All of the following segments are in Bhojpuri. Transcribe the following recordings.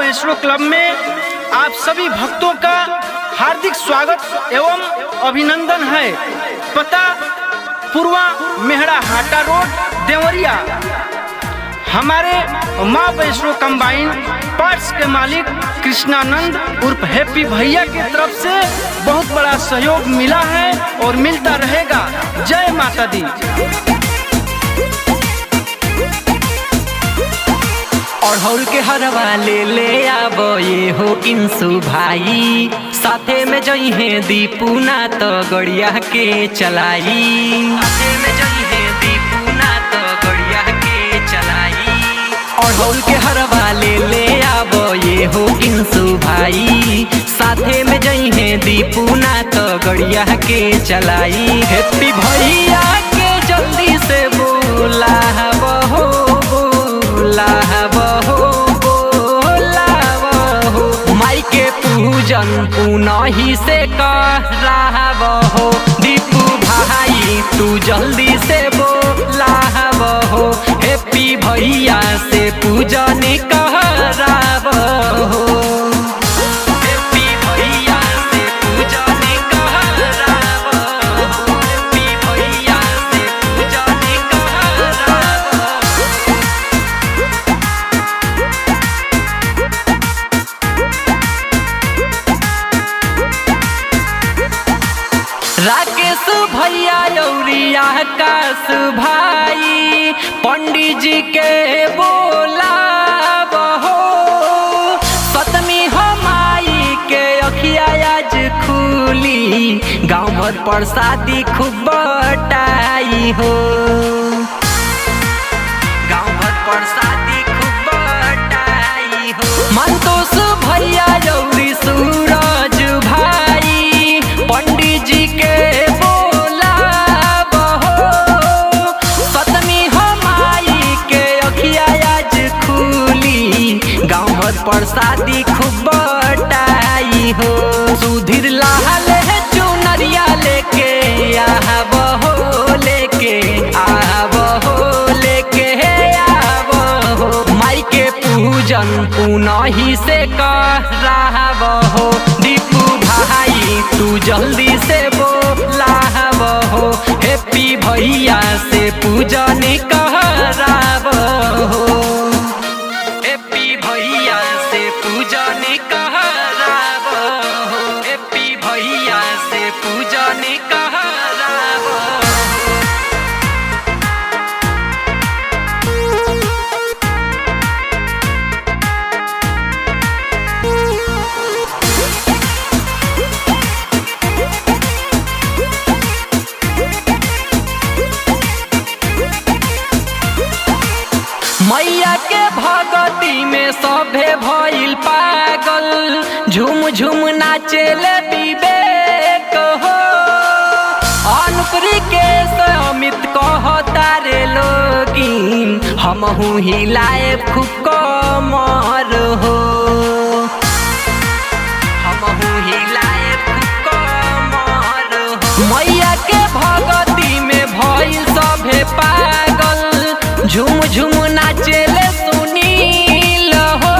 वैष्णो क्लब में आप सभी भक्तों का हार्दिक स्वागत एवं अभिनंदन है। पता पूर्वा मेहड़ा हाटा रोड देवरिया। हमारे माँ वैष्णो कंबाइन पार्ट्स के मालिक कृष्णानंद उर्फ हैप्पी भैया की तरफ से बहुत बड़ा सहयोग मिला है और मिलता रहेगा। जय माता दी। अढ़ौल के हरवा ले आबो ये हो किंसु भाई, साथे में जई है दीपू ना तो गड़िया के चलाई। साथे में जई है दीपू ना तो गड़िया के चलाई। अढ़ौल के हरवा ले आबो ये हो किंसु भाई, साथे में जई है दीपू ना तो गड़िया के चलाई। हैप्पी भैया के जल्दी से बोला बहो माई के पूजन पुनहि से कराबहो। दीपू भाई तू जल्दी से बोलाबहो, हैप्पी भैया से पूजन कराबहो। राकेश भैया यौरिया आकाश भाई, पंडित जी के बोला बहो। सतमी हो माई के अखिया आज खुली, गाँव भर प्रसादी खूब बटाई हो। गाँव भर प्रसादी खूब बटाई हो। मंतोष भैया यौरी सूरज भाई, पंडित जी के बोला बहो। सतमी हो माई के अखिया आज खुली, गाँव भर प्रसादी खूब बटाई हो। सुधीर लाल चुनरिया लेके आबहो, लेके आबहो, लेके आबहो। माई के पूजन पुनहि से कराबहो। दीपू भाई तू जल्दी से बोलाबहो, हैप्पी भैया से पूजन कराबहो। हैप्पी भैया से पूजन कराबहो, हैप्पी भैया से पूजन कराबहो। मैया के भगती में सभे भइल पागल, झूम झूम नाचेले विवेक हो। अनुप्री के अमित कहता रे लोगिन, हमहू हिलाए खूब कमर हो। हमहू हिलाए खूब कमर हो। मैया के भगती में भइल सभे पागल, झूम झूम नाचेले सुनील हो।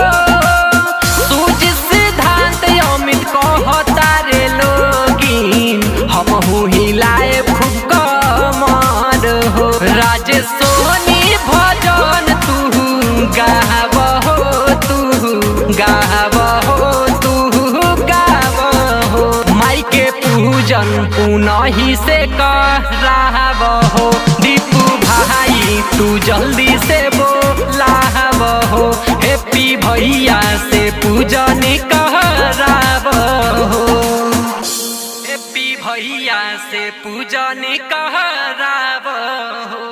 सूझ सिद्धांत अमित कहता रे लोगिन, हमहू हिलाए खूब कमर हो। राजेश सोनी भजन तू गाबहो, तू गाबहो, तू गाबहो। माई के पूजन पुनहि से कराबहो। दीपू भाई तू जल्दी से बोलाबहो, हैप्पी भैया से पूजन कराबहो। हैप्पी भैया से पूजन कराबहो।